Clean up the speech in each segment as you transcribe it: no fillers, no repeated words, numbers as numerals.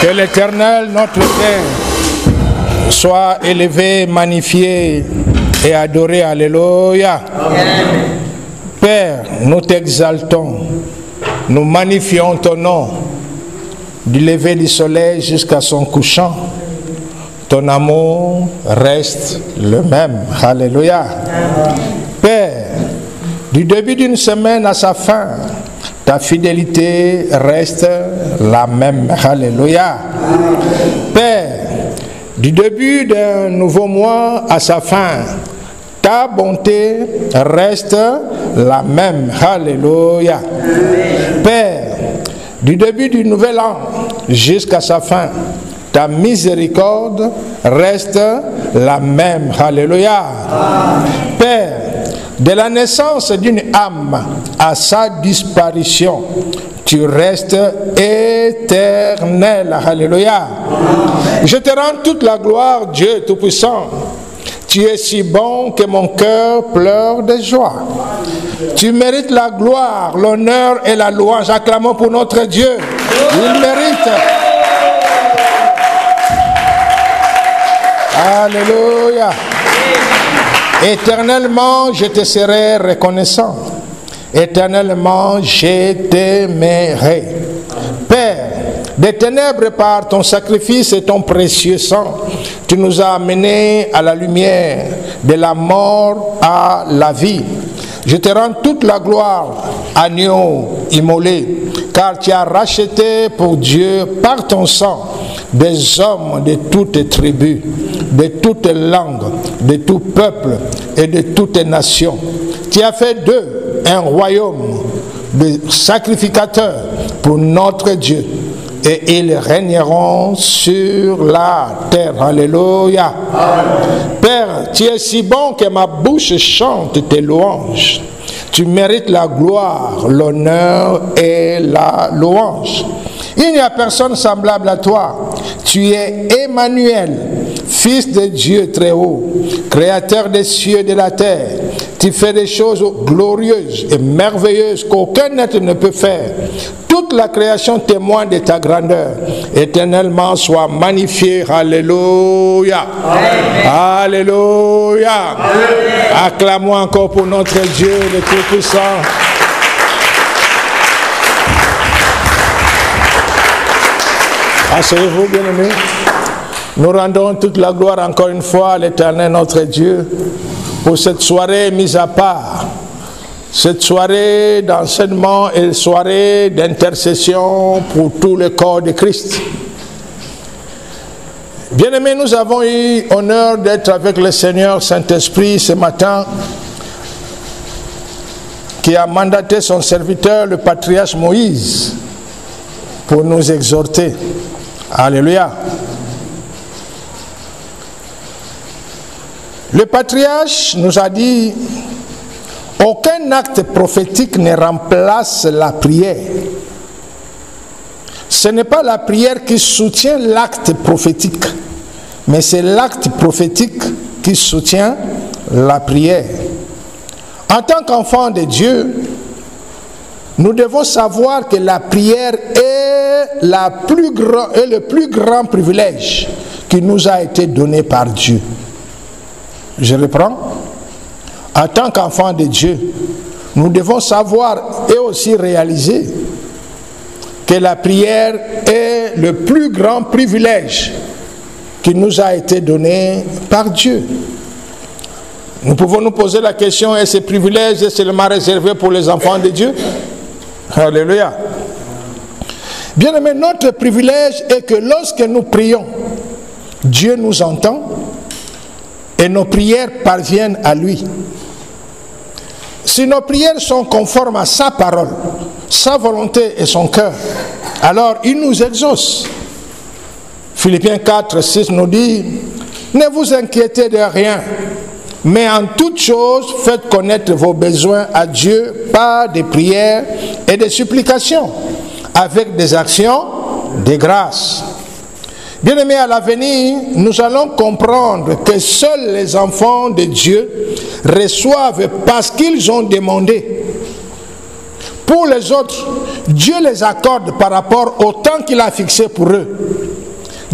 Que l'Éternel, notre Père, soit élevé, magnifié et adoré. Alléluia. Père, nous t'exaltons, nous magnifions ton nom, du lever du soleil jusqu'à son couchant. Ton amour reste le même. Alléluia. Père, du début d'une semaine à sa fin, ta fidélité reste la même. Alléluia. Père, du début d'un nouveau mois à sa fin, ta bonté reste la même. Alléluia. Père, du début du nouvel an jusqu'à sa fin, ta miséricorde reste la même. Alléluia. Père, de la naissance d'une âme à sa disparition, tu restes éternel. Alléluia. Je te rends toute la gloire, Dieu Tout-Puissant. Tu es si bon que mon cœur pleure de joie. Tu mérites la gloire, l'honneur et la louange. Acclamons pour notre Dieu. Il mérite. Alléluia. Éternellement, je te serai reconnaissant. Éternellement, je t'aimerai. Père, des ténèbres par ton sacrifice et ton précieux sang, tu nous as amenés à la lumière, de la mort à la vie. Je te rends toute la gloire, agneau immolé, car tu as racheté pour Dieu par ton sang des hommes de toutes tribus, de toutes langues, de tout peuple et de toutes nations. Tu as fait d'eux un royaume de sacrificateurs pour notre Dieu, et ils régneront sur la terre. Alléluia. Père, tu es si bon que ma bouche chante tes louanges. Tu mérites la gloire, l'honneur et la louange. Il n'y a personne semblable à toi. Tu es Emmanuel, Fils de Dieu très haut, Créateur des cieux et de la terre. Tu fais des choses glorieuses et merveilleuses qu'aucun être ne peut faire. Toute la création témoigne de ta grandeur. Éternellement soit magnifié. Alléluia. Amen. Alléluia. Amen. Acclamons encore pour notre Dieu le Tout-Puissant. Asseyez-vous, bien-aimés. Nous rendons toute la gloire encore une fois à l'Éternel notre Dieu pour cette soirée mise à part, cette soirée d'enseignement et soirée d'intercession pour tout le corps de Christ. Bien-aimés, nous avons eu l'honneur d'être avec le Seigneur Saint-Esprit ce matin, qui a mandaté son serviteur, le patriarche Moïse, pour nous exhorter. Alléluia. Le patriarche nous a dit, aucun acte prophétique ne remplace la prière. Ce n'est pas la prière qui soutient l'acte prophétique, mais c'est l'acte prophétique qui soutient la prière. En tant qu'enfant de Dieu, nous devons savoir que la prière est le plus grand privilège qui nous a été donné par Dieu. Je reprends. En tant qu'enfant de Dieu, nous devons savoir et aussi réaliser que la prière est le plus grand privilège qui nous a été donné par Dieu. Nous pouvons nous poser la question, est-ce que ce privilège est seulement réservé pour les enfants de Dieu? Alléluia. Bien-aimé, notre privilège est que lorsque nous prions, Dieu nous entend et nos prières parviennent à lui. Si nos prières sont conformes à sa parole, sa volonté et son cœur, alors il nous exauce. Philippiens 4, 6 nous dit, ne vous inquiétez de rien, mais en toute chose, faites connaître vos besoins à Dieu par des prières et des supplications, avec des actions de grâce. Bien-aimés, à l'avenir, nous allons comprendre que seuls les enfants de Dieu reçoivent parce qu'ils ont demandé. Pour les autres, Dieu les accorde par rapport au temps qu'il a fixé pour eux.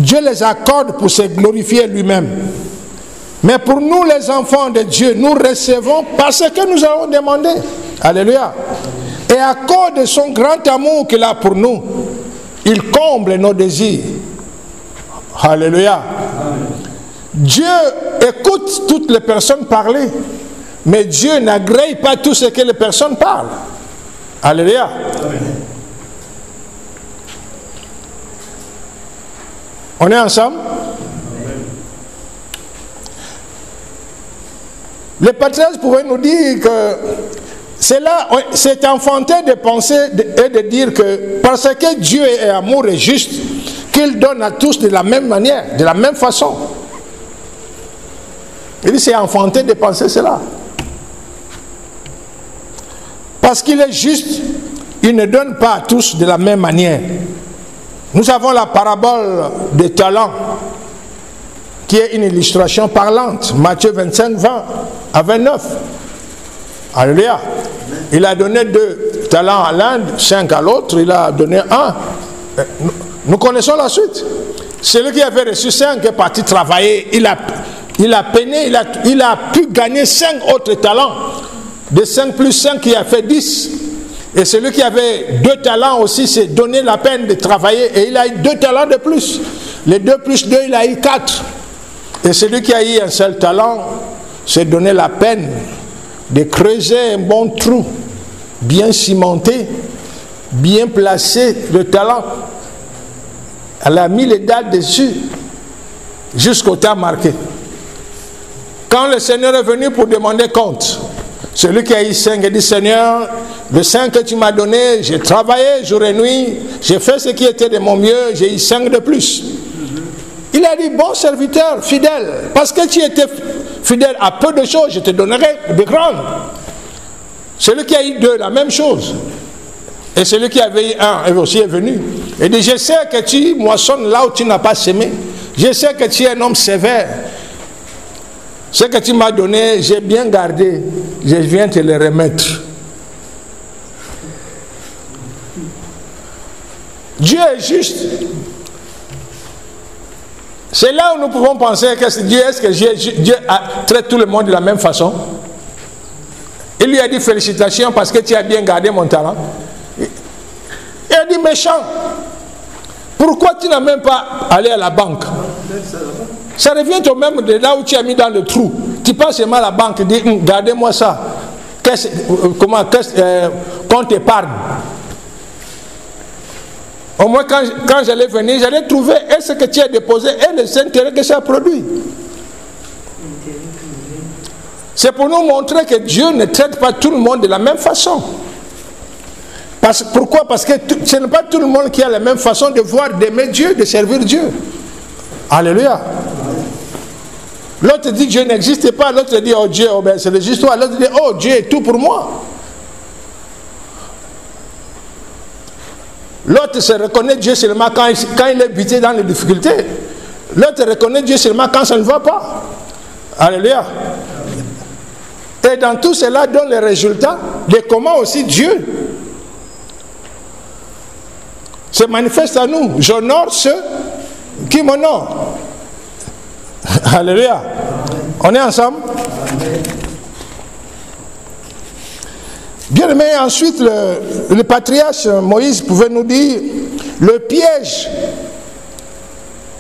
Dieu les accorde pour se glorifier lui-même. Mais pour nous les enfants de Dieu, nous recevons parce que nous avons demandé. Alléluia. Et à cause de son grand amour qu'il a pour nous, il comble nos désirs. Alléluia. Dieu écoute toutes les personnes parler, mais Dieu n'agrée pas tout ce que les personnes parlent. Alléluia. On est ensemble? Les patriarches pouvaient nous dire que c'est enfantin de penser et de dire que parce que Dieu est amour et juste, qu'il donne à tous de la même manière, de la même façon. Il dit c'est enfantin de penser cela. Parce qu'il est juste, il ne donne pas à tous de la même manière. Nous avons la parabole des talents, qui est une illustration parlante. Matthieu 25, 20 à 29. Alléluia. Il a donné 2 talents à l'un, 5 à l'autre, il a donné 1. Nous connaissons la suite. Celui qui avait reçu 5 est parti travailler, il a peiné, il a pu gagner 5 autres talents. De 5 plus 5, il a fait 10. Et celui qui avait 2 talents aussi s'est donné la peine de travailler et il a eu 2 talents de plus. Les 2 plus 2, il a eu 4. Et celui qui a eu un seul talent s'est donné la peine de creuser un bon trou, bien cimenté, bien placé, le talent. Elle a mis les dates dessus jusqu'au temps marqué. Quand le Seigneur est venu pour demander compte, celui qui a eu 5 a dit, Seigneur, le 5 que tu m'as donné, j'ai travaillé jour et nuit, j'ai fait ce qui était de mon mieux, j'ai eu 5 de plus. Il a dit, bon serviteur, fidèle, parce que tu étais fidèle à peu de choses, je te donnerai de grandes. Celui qui a eu 2, la même chose. Et celui qui avait eu 1 aussi est venu. Et dit, je sais que tu moissonnes là où tu n'as pas semé. Je sais que tu es un homme sévère. Ce que tu m'as donné, j'ai bien gardé. Je viens te le remettre. Dieu est juste. C'est là où nous pouvons penser que Dieu traite tout le monde de la même façon. Il lui a dit félicitations parce que tu as bien gardé mon talent. Il a dit méchant. Pourquoi tu n'as même pas allé à la banque? Ça revient au même de là où tu as mis dans le trou. Tu passes seulement à la banque et dis gardez-moi ça. Compte épargne. Au moins quand j'allais venir, j'allais trouver ce que tu as déposé et les intérêts que ça a produit. C'est pour nous montrer que Dieu ne traite pas tout le monde de la même façon. Pourquoi? Parce que ce n'est pas tout le monde qui a la même façon de voir, d'aimer Dieu, de servir Dieu. Alléluia. L'autre dit Dieu n'existe pas, l'autre dit oh Dieu, oh, ben, c'est juste histoire. L'autre dit oh Dieu est tout pour moi. L'autre se reconnaît Dieu seulement quand il est buté dans les difficultés. L'autre reconnaît Dieu seulement quand ça ne va pas. Alléluia. Et dans tout cela donne les résultats de comment aussi Dieu se manifeste à nous. J'honore ceux qui m'honorent. Alléluia. On est ensemble? Bien aimé, ensuite le patriarche Moïse pouvait nous dire le piège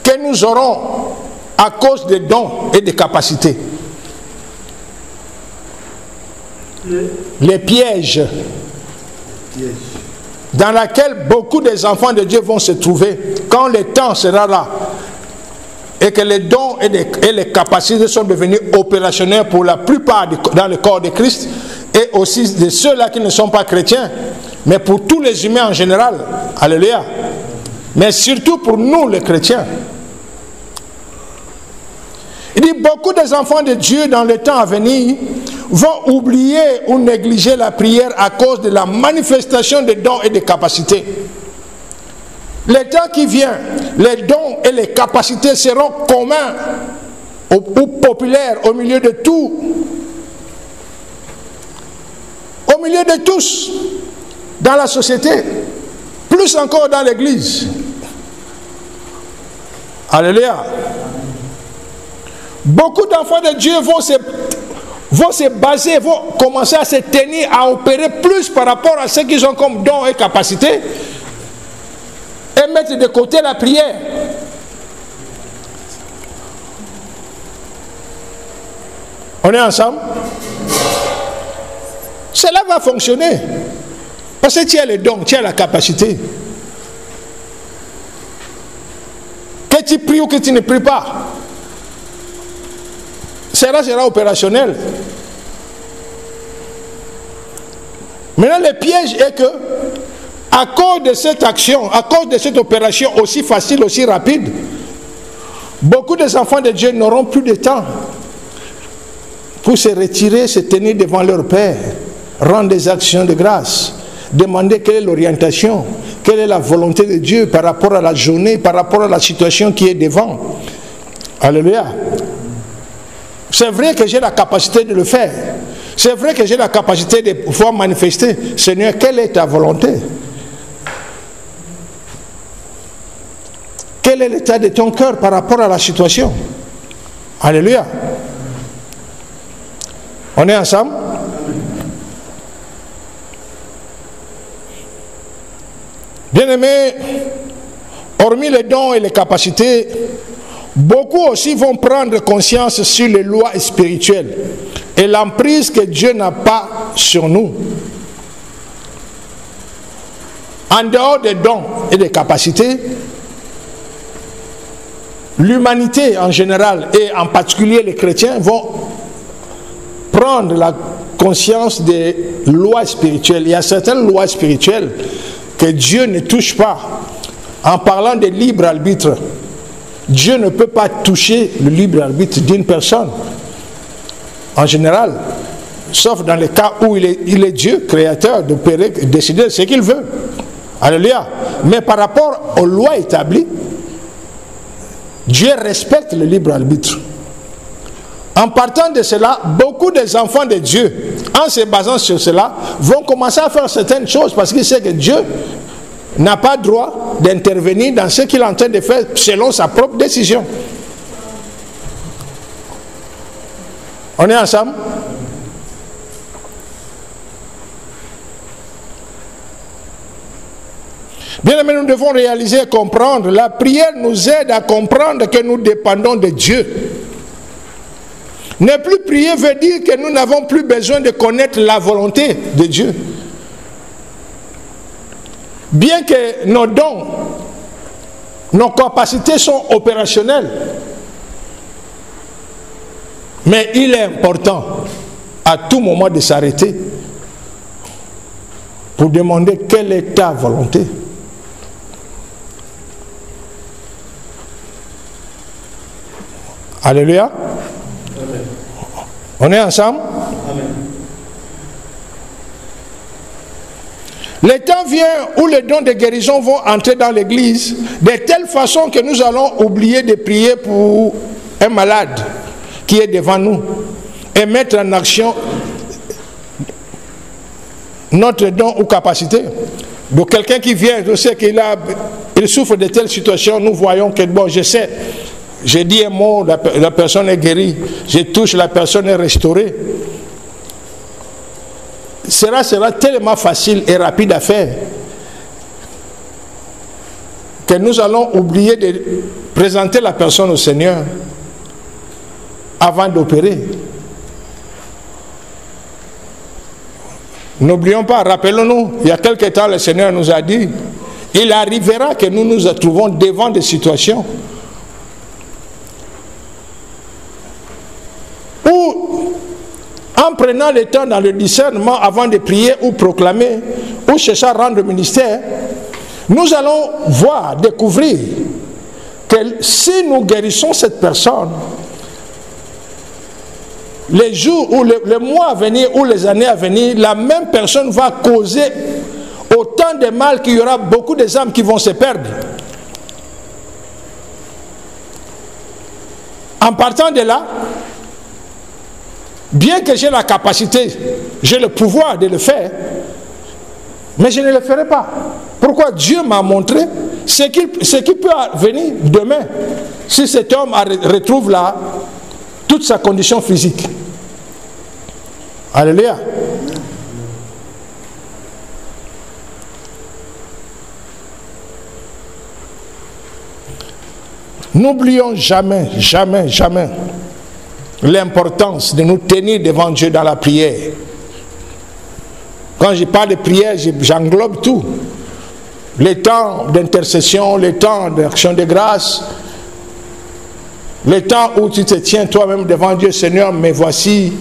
que nous aurons à cause des dons et des capacités. Les pièges dans lesquels beaucoup des enfants de Dieu vont se trouver quand le temps sera là et que les dons et les capacités sont devenus opérationnels pour la plupart dans le corps de Christ et aussi de ceux-là qui ne sont pas chrétiens, mais pour tous les humains en général. Alléluia. Mais surtout pour nous les chrétiens. Il dit beaucoup des enfants de Dieu dans le temps à venir vont oublier ou négliger la prière à cause de la manifestation des dons et des capacités. Le temps qui vient, les dons et les capacités seront communs ou populaires au milieu de tout. Au milieu de tous, dans la société, plus encore dans l'église. Alléluia. Beaucoup d'enfants de Dieu vont se baser, vont commencer à se tenir, à opérer plus par rapport à ce qu'ils ont comme don et capacité, et mettre de côté la prière. On est ensemble? Cela va fonctionner. Parce que tu as le don, tu as la capacité. Que tu pries ou que tu ne pries pas, cela sera opérationnel. Maintenant, le piège est que, à cause de cette action, à cause de cette opération aussi facile, aussi rapide, beaucoup des enfants de Dieu n'auront plus de temps pour se retirer, se tenir devant leur Père, rendre des actions de grâce, demander quelle est l'orientation, quelle est la volonté de Dieu par rapport à la journée, par rapport à la situation qui est devant. Alléluia. C'est vrai que j'ai la capacité de le faire. C'est vrai que j'ai la capacité de pouvoir manifester. Seigneur, quelle est ta volonté? Quel est l'état de ton cœur par rapport à la situation? Alléluia. On est ensemble? Bien-aimés, hormis les dons et les capacités, beaucoup aussi vont prendre conscience sur les lois spirituelles et l'emprise que Dieu n'a pas sur nous. En dehors des dons et des capacités, l'humanité en général et en particulier les chrétiens vont prendre la conscience des lois spirituelles. Il y a certaines lois spirituelles que Dieu ne touche pas. En parlant de libre arbitre, Dieu ne peut pas toucher le libre arbitre d'une personne, en général, sauf dans le cas où il est Dieu, créateur, d'opérer, de décider ce qu'il veut. Alléluia. Mais par rapport aux lois établies, Dieu respecte le libre arbitre. En partant de cela, beaucoup des enfants de Dieu, en se basant sur cela, vont commencer à faire certaines choses parce qu'ils savent que Dieu n'a pas droit d'intervenir dans ce qu'il est en train de faire selon sa propre décision. On est ensemble? Bien aimé, nous devons réaliser et comprendre. La prière nous aide à comprendre que nous dépendons de Dieu. Ne plus prier veut dire que nous n'avons plus besoin de connaître la volonté de Dieu. Bien que nos dons, nos capacités sont opérationnelles, mais il est important à tout moment de s'arrêter pour demander quelle est ta volonté. Alléluia. Amen. On est ensemble? Amen. Le temps vient où les dons de guérison vont entrer dans l'église de telle façon que nous allons oublier de prier pour un malade qui est devant nous et mettre en action notre don ou capacité. Donc quelqu'un qui vient, je sais qu'il souffre de telle situation, nous voyons que bon, je sais, j'ai dit un mot, la personne est guérie, je touche, la personne est restaurée. Cela sera tellement facile et rapide à faire que nous allons oublier de présenter la personne au Seigneur avant d'opérer. N'oublions pas, rappelons-nous, il y a quelque temps le Seigneur nous a dit, il arrivera que nous nous trouvons devant des situations où, en prenant le temps dans le discernement avant de prier ou proclamer ou chercher à rendre ministère, nous allons voir, découvrir que si nous guérissons cette personne, les jours ou les mois à venir ou les années à venir, la même personne va causer autant de mal qu'il y aura beaucoup des âmes qui vont se perdre. En partant de là, bien que j'ai la capacité, j'ai le pouvoir de le faire, mais je ne le ferai pas. Pourquoi? Dieu m'a montré ce qui peut venir demain, si cet homme retrouve là toute sa condition physique. Alléluia. N'oublions jamais, jamais, jamais l'importance de nous tenir devant Dieu dans la prière. Quand je parle de prière, j'englobe tout. Les temps d'intercession, les temps d'action de grâce, les temps où tu te tiens toi-même devant Dieu, Seigneur, me voici,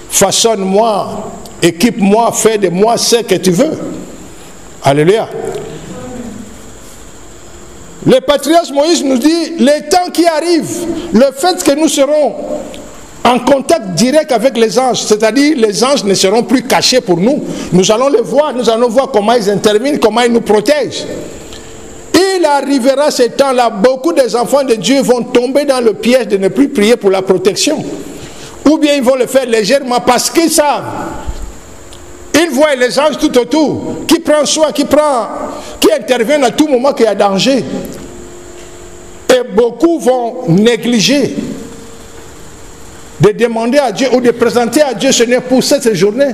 façonne-moi, équipe-moi, fais de moi ce que tu veux. Alléluia. Le patriarche Moïse nous dit, les temps qui arrivent, le fait que nous serons en contact direct avec les anges, c'est-à-dire les anges ne seront plus cachés pour nous, nous allons les voir, nous allons voir comment ils interviennent, comment ils nous protègent. Il arrivera ce temps-là, beaucoup des enfants de Dieu vont tomber dans le piège de ne plus prier pour la protection. Ou bien ils vont le faire légèrement parce qu'ils savent. Ils voient les anges tout autour, qui prend soin, qui interviennent à tout moment qu'il y a danger. Et beaucoup vont négliger de demander à Dieu ou de présenter à Dieu, Seigneur, pour cette journée,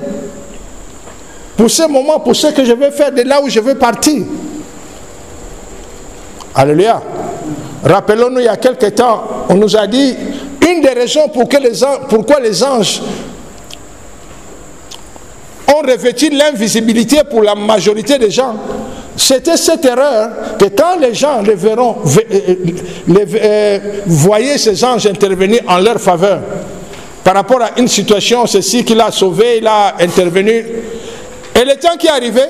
pour ce moment, pour ce que je vais faire de là où je veux partir. Alléluia. Rappelons-nous, il y a quelque temps, on nous a dit, une des raisons pourquoi les anges ont revêtu l'invisibilité pour la majorité des gens, c'était cette erreur que quand les gens les verront, voyaient ces anges intervenir en leur faveur, par rapport à une situation, ceci qu'il a sauvé, il a intervenu. Et le temps qui est arrivé,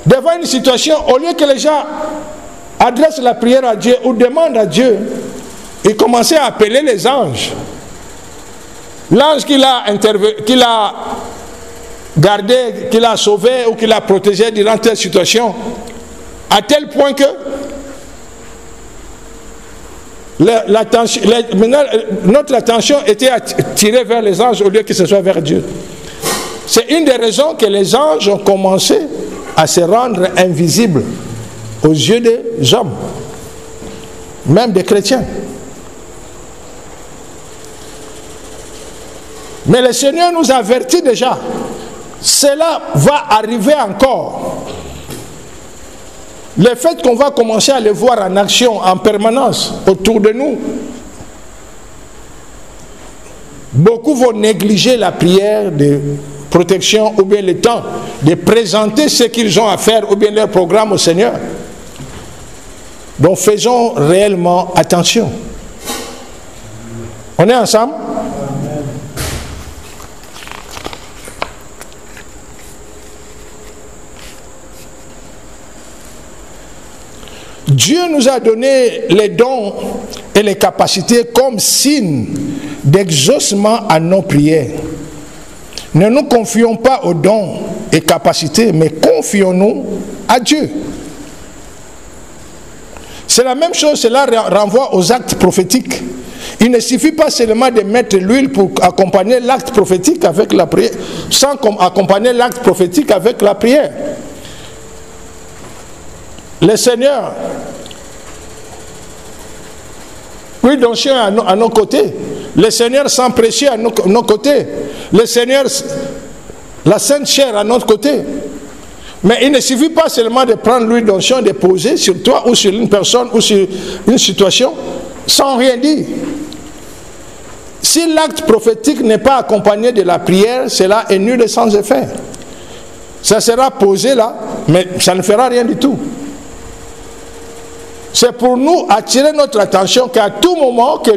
devant une situation, au lieu que les gens adressent la prière à Dieu ou demandent à Dieu, ils commençaient à appeler les anges. L'ange qu'il a gardé, qu'il a sauvé ou qu'il a protégé durant telle situation, à tel point que notre attention était attirée vers les anges au lieu que ce soit vers Dieu. C'est une des raisons que les anges ont commencé à se rendre invisibles aux yeux des hommes, même des chrétiens. Mais le Seigneur nous avertit déjà. Cela va arriver encore. Le fait qu'on va commencer à les voir en action, en permanence, autour de nous, beaucoup vont négliger la prière de protection ou bien le temps de présenter ce qu'ils ont à faire ou bien leur programme au Seigneur. Donc faisons réellement attention. On est ensemble? Dieu nous a donné les dons et les capacités comme signe d'exaucement à nos prières. Ne nous confions pas aux dons et capacités, mais confions-nous à Dieu. C'est la même chose, cela renvoie aux actes prophétiques. Il ne suffit pas seulement de mettre l'huile pour accompagner l'acte prophétique avec la prière, sans accompagner l'acte prophétique avec la prière. Le Seigneur, oui, donc chien à nos côtés, le Seigneur sans précieux à nos côtés, le Seigneur, la Sainte Chair à notre côté. Mais il ne suffit pas seulement de prendre l'huile d'onction, de poser sur toi ou sur une personne ou sur une situation sans rien dire. Si l'acte prophétique n'est pas accompagné de la prière, cela est nul et sans effet. Ça sera posé là, mais ça ne fera rien du tout. C'est pour nous attirer notre attention qu'à tout moment que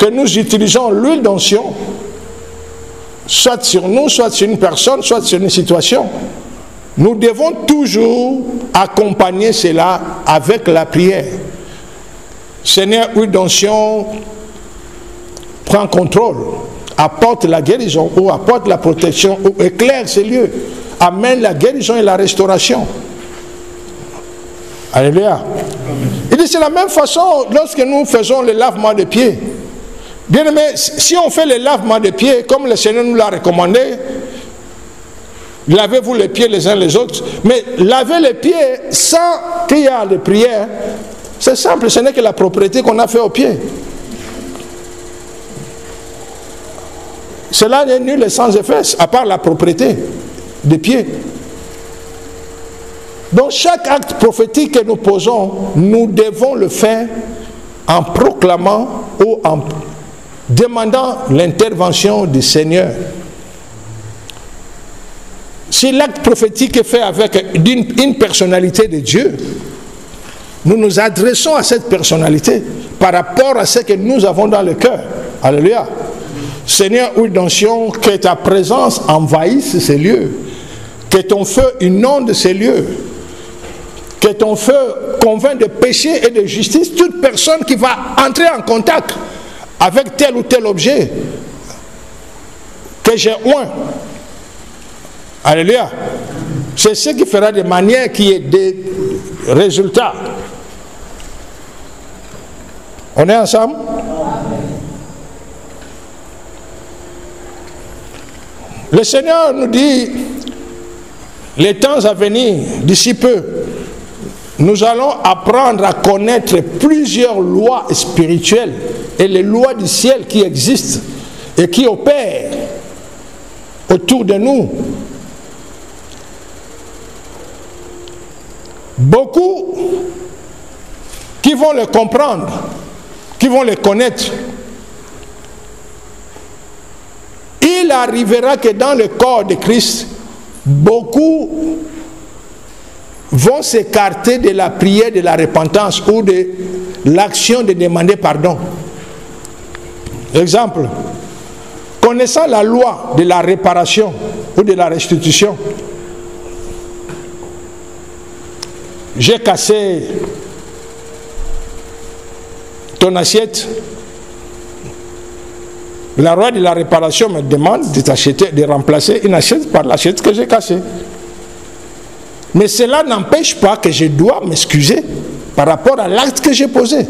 nous utilisons l'huile d'onction, soit sur nous, soit sur une personne, soit sur une situation, nous devons toujours accompagner cela avec la prière. Seigneur, l'huile d'onction prend contrôle, apporte la guérison ou apporte la protection ou éclaire ces lieux, amène la guérison et la restauration. Alléluia. Il dit c'est la même façon lorsque nous faisons le lavement des pieds. Bien aimé, si on fait le lavement des pieds comme le Seigneur nous l'a recommandé, lavez-vous les pieds les uns les autres. Mais laver les pieds sans qu'il y ait de prière, c'est simple, ce n'est que la propriété qu'on a fait aux pieds. Cela n'est nul et sans effet, à part la propriété des pieds. Donc chaque acte prophétique que nous posons, nous devons le faire en proclamant ou en demandant l'intervention du Seigneur. Si l'acte prophétique est fait avec une personnalité de Dieu, nous nous adressons à cette personnalité par rapport à ce que nous avons dans le cœur. Alléluia. Seigneur, oui, d'onction, que ta présence envahisse ces lieux, que ton feu inonde ces lieux, que ton feu convainc de péché et de justice toute personne qui va entrer en contact avec tel ou tel objet que j'ai oint. Alléluia. C'est ce qui fera de manière qu'il y ait des résultats. On est ensemble? Le Seigneur nous dit, les temps à venir, d'ici peu, nous allons apprendre à connaître plusieurs lois spirituelles et les lois du ciel qui existent et qui opèrent autour de nous. Beaucoup qui vont les comprendre, qui vont les connaître. Il arrivera que dans le corps de Christ, beaucoup vont s'écarter de la prière, de la repentance ou de l'action de demander pardon. Exemple, connaissant la loi de la réparation ou de la restitution, j'ai cassé ton assiette. La loi de la réparation me demande de remplacer une assiette par l'assiette que j'ai cassée. Mais cela n'empêche pas que je dois m'excuser par rapport à l'acte que j'ai posé.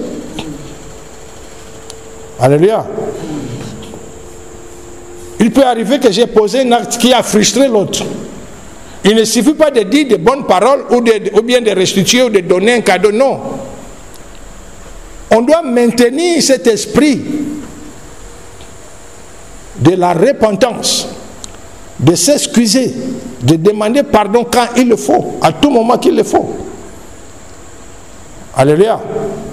Alléluia. Il peut arriver que j'ai posé un acte qui a frustré l'autre. Il ne suffit pas de dire de bonnes paroles ou bien de restituer ou de donner un cadeau. Non. On doit maintenir cet esprit de la repentance, de s'excuser, de demander pardon quand il le faut, à tout moment qu'il le faut. Alléluia.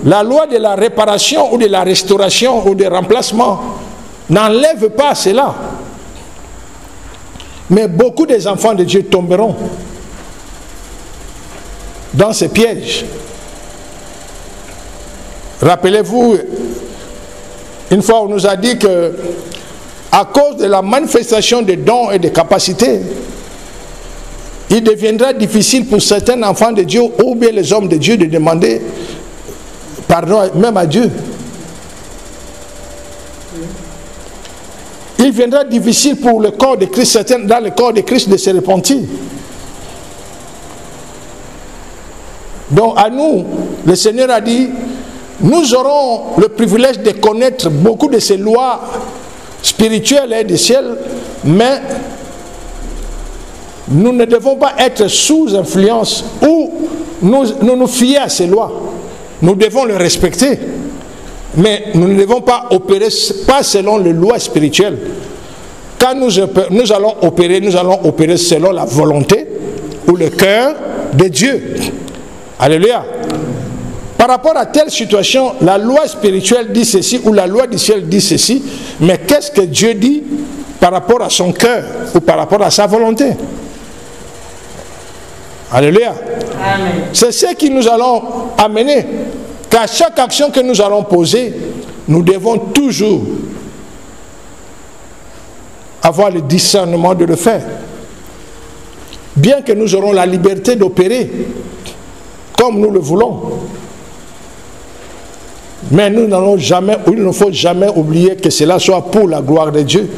La loi de la réparation ou de la restauration ou de remplacement n'enlève pas cela. Mais beaucoup des enfants de Dieu tomberont dans ces pièges. Rappelez-vous, une fois on nous a dit que à cause de la manifestation des dons et des capacités, il deviendra difficile pour certains enfants de Dieu ou bien les hommes de Dieu de demander pardon même à Dieu. Il viendra difficile pour le corps de Christ, certains dans le corps de Christ, de se repentir. Donc à nous, le Seigneur a dit, nous aurons le privilège de connaître beaucoup de ces lois spirituelles et du ciel, mais nous ne devons pas être sous influence ou nous fier à ces lois. Nous devons les respecter, mais nous ne devons pas opérer pas selon les lois spirituelles. Quand nous allons opérer selon la volonté ou le cœur de Dieu. Alléluia. Par rapport à telle situation, la loi spirituelle dit ceci ou la loi du ciel dit ceci, mais qu'est-ce que Dieu dit par rapport à son cœur ou par rapport à sa volonté? Alléluia. C'est ce qui nous allons amener, qu'à chaque action que nous allons poser, nous devons toujours avoir le discernement de le faire. Bien que nous aurons la liberté d'opérer comme nous le voulons. Mais nous n'allons jamais, il ne faut jamais oublier que cela soit pour la gloire de Dieu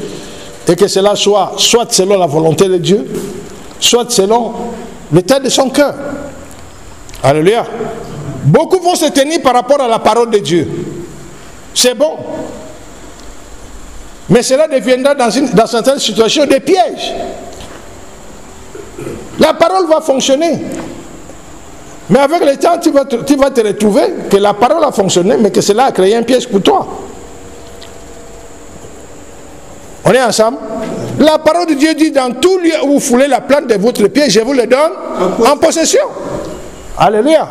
et que cela soit selon la volonté de Dieu, soit selon l'état de son cœur. Alléluia. Beaucoup vont se tenir par rapport à la parole de Dieu. C'est bon. Mais cela deviendra dans certaines situations des pièges. La parole va fonctionner. Mais avec le temps, tu vas te retrouver que la parole a fonctionné, mais que cela a créé un piège pour toi. On est ensemble? La parole de Dieu dit, dans tout lieu où vous foulez la plante de votre pied, je vous le donne en possession. Alléluia.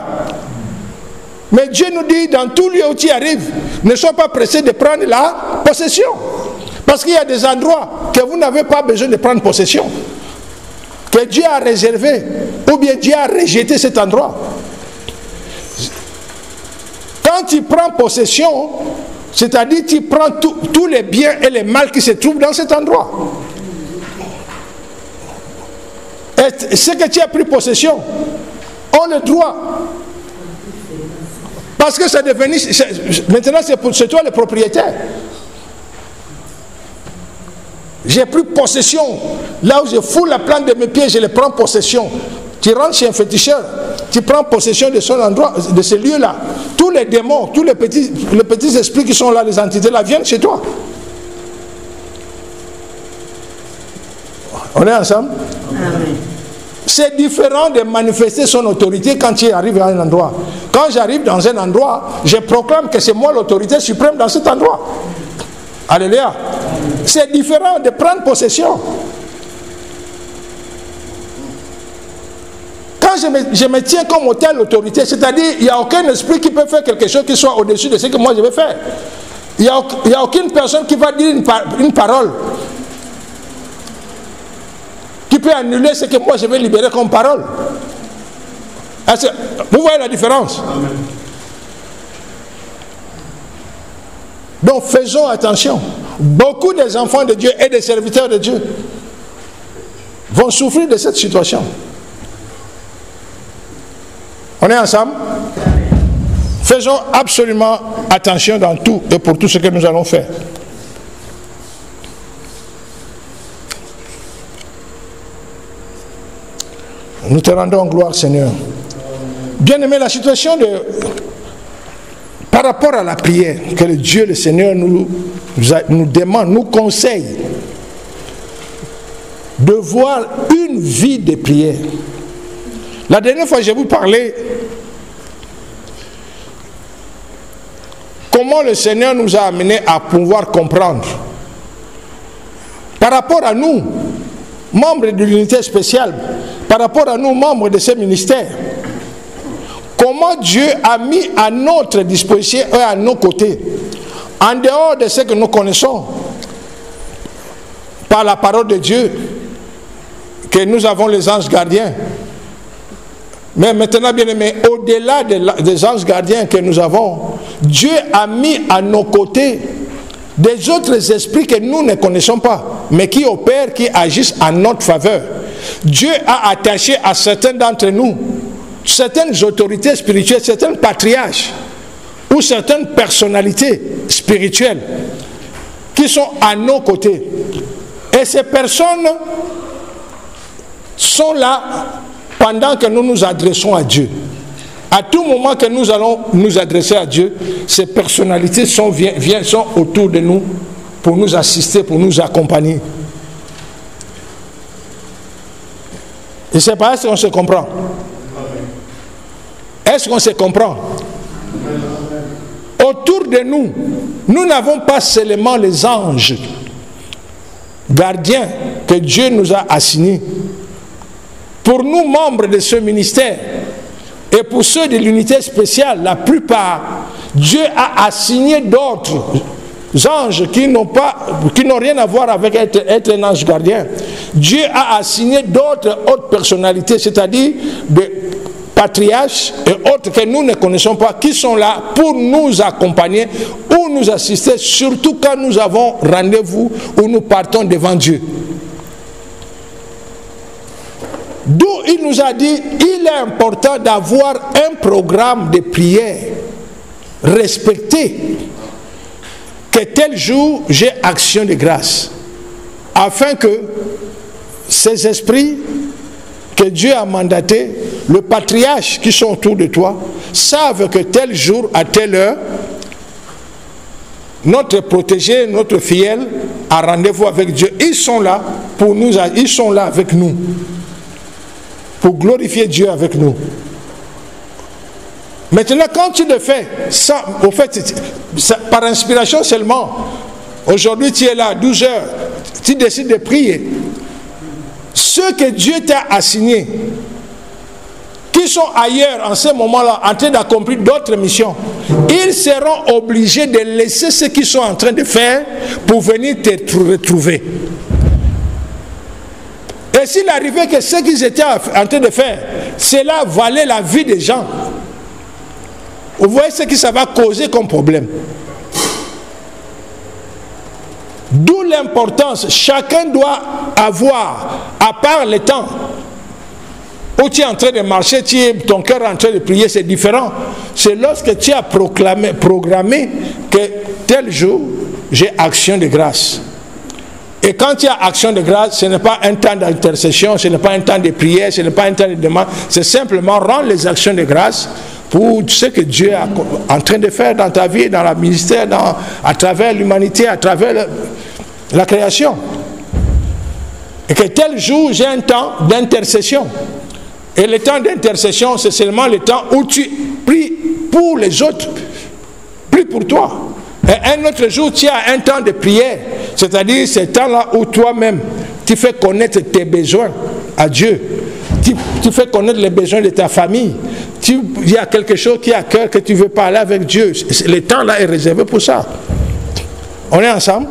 Mais Dieu nous dit, dans tout lieu où tu arrives, ne sois pas pressé de prendre la possession. Parce qu'il y a des endroits que vous n'avez pas besoin de prendre possession. Que Dieu a réservé, ou bien Dieu a rejeté cet endroit. Quand tu prends possession, c'est-à-dire tu prends tous les biens et les mal qui se trouvent dans cet endroit. Et ce que tu as pris possession, on le droit. Parce que c'est devenu, maintenant c'est toi le propriétaire. J'ai pris possession. Là où je fous la plante de mes pieds, je les prends possession. Tu rentres chez un féticheur, tu prends possession de son endroit, de ce lieu-là. Tous les démons, tous les petits esprits qui sont là, les entités là, viennent chez toi. On est ensemble? Amen. C'est différent de manifester son autorité quand tu arrives à un endroit. Quand j'arrive dans un endroit, je proclame que c'est moi l'autorité suprême dans cet endroit. Alléluia. C'est différent de prendre possession. Quand je me tiens comme autel l'autorité, c'est-à-dire il n'y a aucun esprit qui peut faire quelque chose qui soit au-dessus de ce que moi je vais faire. Il n'y a aucune personne qui va dire une parole qui peut annuler ce que moi je vais libérer comme parole. Vous voyez la différence? Amen. Donc faisons attention. Beaucoup des enfants de Dieu et des serviteurs de Dieu vont souffrir de cette situation. On est ensemble? Faisons absolument attention dans tout et pour tout ce que nous allons faire. Nous te rendons gloire, Seigneur. Bien-aimé, la situation par rapport à la prière, que le Dieu, le Seigneur nous demande, nous conseille de voir une vie de prière. La dernière fois, je vous parlais comment le Seigneur nous a amenés à pouvoir comprendre. Par rapport à nous, membres de l'unité spéciale, par rapport à nous, membres de ce ministère, comment Dieu a mis à notre disposition et à nos côtés, en dehors de ce que nous connaissons, par la parole de Dieu, que nous avons les anges gardiens. Mais maintenant, bien aimé, au-delà des anges gardiens que nous avons, Dieu a mis à nos côtés des autres esprits que nous ne connaissons pas, mais qui opèrent, qui agissent en notre faveur. Dieu a attaché à certains d'entre nous certaines autorités spirituelles, certains patriarches ou certaines personnalités spirituelles qui sont à nos côtés. Et ces personnes sont là pendant que nous nous adressons à Dieu. À tout moment que nous allons nous adresser à Dieu, ces personnalités sont autour de nous pour nous assister, pour nous accompagner. Je ne sais pas si on se comprend. Est-ce qu'on se comprend? Autour de nous, nous n'avons pas seulement les anges gardiens que Dieu nous a assignés. Pour nous, membres de ce ministère, et pour ceux de l'unité spéciale, la plupart, Dieu a assigné d'autres anges qui n'ont rien à voir avec être un ange gardien. Dieu a assigné d'autres hautes personnalités, c'est-à-dire des patriarches et autres que nous ne connaissons pas, qui sont là pour nous accompagner ou nous assister, surtout quand nous avons rendez-vous ou nous partons devant Dieu. D'où il nous a dit, il est important d'avoir un programme de prière respecté, que tel jour j'ai action de grâce, afin que ces esprits que Dieu a mandatés, le patriarche qui sont autour de toi, savent que tel jour, à telle heure, notre protégé, notre fidèle a rendez-vous avec Dieu. Ils sont là pour nous, ils sont là avec nous. pour glorifier Dieu avec nous. Maintenant, quand tu le fais, ça, au fait, par inspiration seulement, aujourd'hui tu es là à 12 heures, tu décides de prier. Ceux que Dieu t'a assignés, qui sont ailleurs en ce moment-là, en train d'accomplir d'autres missions, ils seront obligés de laisser ce qu'ils sont en train de faire pour venir te retrouver. Et s'il arrivait que ce qu'ils étaient en train de faire, cela valait la vie des gens, vous voyez ce que ça va causer comme problème. D'où l'importance, chacun doit avoir, à part le temps où tu es en train de marcher, ton cœur est en train de prier, c'est différent. C'est lorsque tu as programmé que tel jour, j'ai action de grâce. Et quand il y a action de grâce, ce n'est pas un temps d'intercession, ce n'est pas un temps de prière, ce n'est pas un temps de demande, c'est simplement rendre les actions de grâce pour ce que Dieu est en train de faire dans ta vie, dans le ministère, à travers l'humanité, à travers la création. Et que tel jour, j'ai un temps d'intercession. Et le temps d'intercession, c'est seulement le temps où tu pries pour les autres, prie pour toi. Et un autre jour, tu as un temps de prière, c'est-à-dire ce temps-là où toi-même, tu fais connaître tes besoins à Dieu. Tu fais connaître les besoins de ta famille. Il y a quelque chose qui est à cœur que tu veux parler avec Dieu. Le temps-là est réservé pour ça. On est ensemble?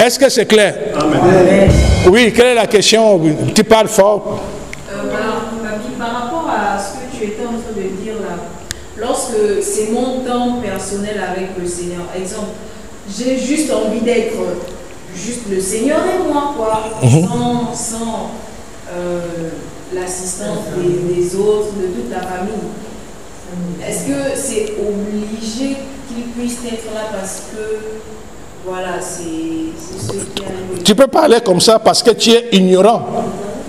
Est-ce que c'est clair? Amen. Oui, quelle est la question? Tu parles fort. Par rapport à ce que tu étais en train de dire là, lorsque c'est mon temps personnel avec le Seigneur, exemple, j'ai juste envie d'être juste le Seigneur et moi, quoi, sans l'assistance des autres, de toute la famille. Est-ce que c'est obligé qu'ils puissent être là parce que, voilà, c'est ce qui arrive? Tu peux parler comme ça parce que tu es ignorant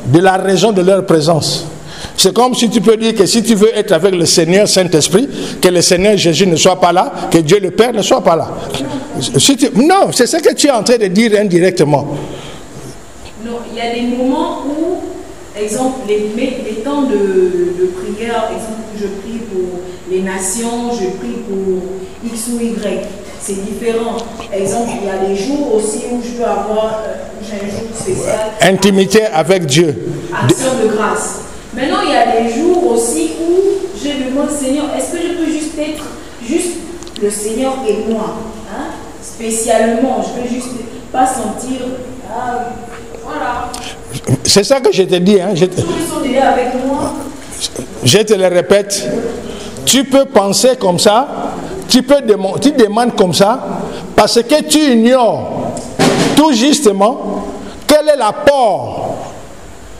de la raison de leur présence. C'est comme si tu peux dire que si tu veux être avec le Seigneur Saint-Esprit, que le Seigneur Jésus ne soit pas là, que Dieu le Père ne soit pas là. Non, c'est ce que tu es en train de dire indirectement. Non, il y a des moments où, exemple, les temps de prière, exemple, je prie pour les nations, je prie pour X ou Y. C'est différent. Exemple, il y a des jours aussi où je peux avoir j'ai un jour spécial. Intimité avec Dieu. Action de grâce. Maintenant, il y a des jours aussi où je demande, Seigneur, est-ce que je peux juste être juste le Seigneur et moi, hein? Spécialement, je peux juste pas sentir, voilà. C'est ça que je te dis. Hein? Ils sont déjà avec moi. Je te le répète, tu peux penser comme ça, tu demandes comme ça, parce que tu ignores tout justement quel est l'apport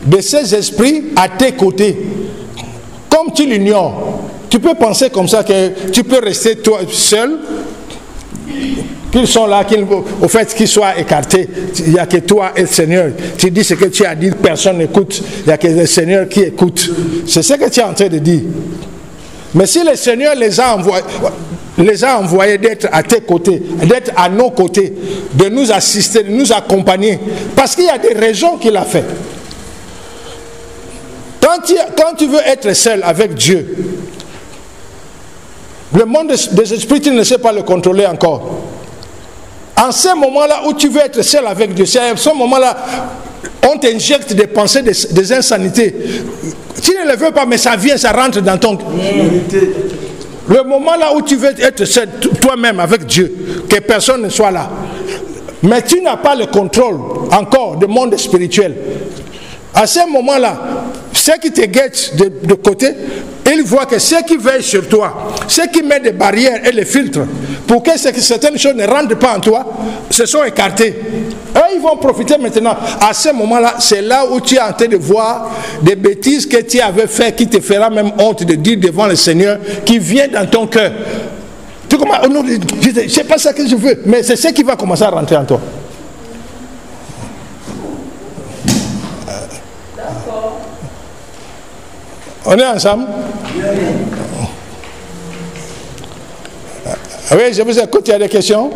de ces esprits à tes côtés. Comme tu l'ignores, tu peux penser comme ça que tu peux rester toi seul, qu'ils sont là, au fait qu'ils soient écartés. Il n'y a que toi et le Seigneur. Tu dis ce que tu as dit, personne n'écoute. Il n'y a que le Seigneur qui écoute. C'est ce que tu es en train de dire. Mais si le Seigneur les a envoyés d'être à tes côtés, d'être à nos côtés, de nous assister, de nous accompagner, parce qu'il y a des raisons qu'il a fait. Quand tu veux être seul avec Dieu, le monde des esprits, tu ne sais pas le contrôler encore. En ce moment-là où tu veux être seul avec Dieu, c'est à ce moment-là, on t'injecte des pensées, des insanités. Tu ne le veux pas, mais ça vient, ça rentre dans ton... Le moment là où tu veux être seul, toi-même avec Dieu, que personne ne soit là. Mais tu n'as pas le contrôle encore du monde spirituel. À ce moment-là, ceux qui te guettent de côté, ils voient que ceux qui veillent sur toi, ceux qui mettent des barrières et les filtres pour que certaines choses ne rentrent pas en toi, se sont écartés. Eux, ils vont profiter maintenant. À ce moment-là, c'est là où tu es en train de voir des bêtises que tu avais fait qui te fera même honte de dire devant le Seigneur, qui vient dans ton cœur. Tu commences, oh non, c'est pas ça que je veux, mais c'est ce qui va commencer à rentrer en toi. On est ensemble? Oui, je vous écoute, il y a des questions?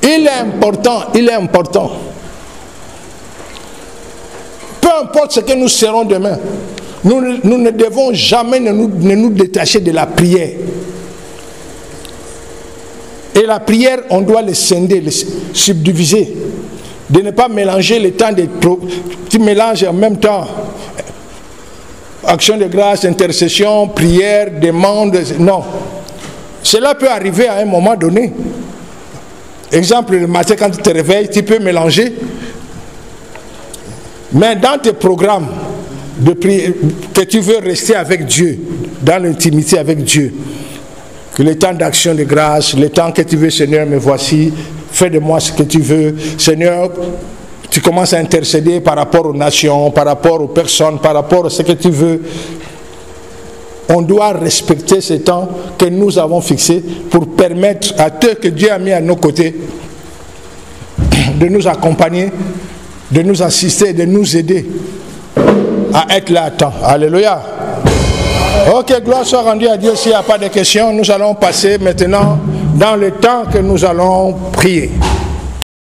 Il il est important. Peu importe ce que nous serons demain, nous ne devons jamais nous détacher de la prière. Et la prière, on doit les scinder, les subdiviser. De ne pas mélanger les temps de... Tu mélanges en même temps action de grâce, intercession, prière, demande. Non. Cela peut arriver à un moment donné. Exemple, le matin quand tu te réveilles, tu peux mélanger. Mais dans tes programmes de prière, que tu veux rester avec Dieu, dans l'intimité avec Dieu, que le temps d'action de grâce, le temps que tu veux, Seigneur, me voici, fais de moi ce que tu veux. Seigneur, tu commences à intercéder par rapport aux nations, par rapport aux personnes, par rapport à ce que tu veux. On doit respecter ce temps que nous avons fixé pour permettre à ceux que Dieu a mis à nos côtés de nous accompagner, de nous assister, de nous aider à être là à temps. Alléluia. Ok, gloire soit rendue à Dieu. S'il n'y a pas de questions, nous allons passer maintenant dans le temps que nous allons prier.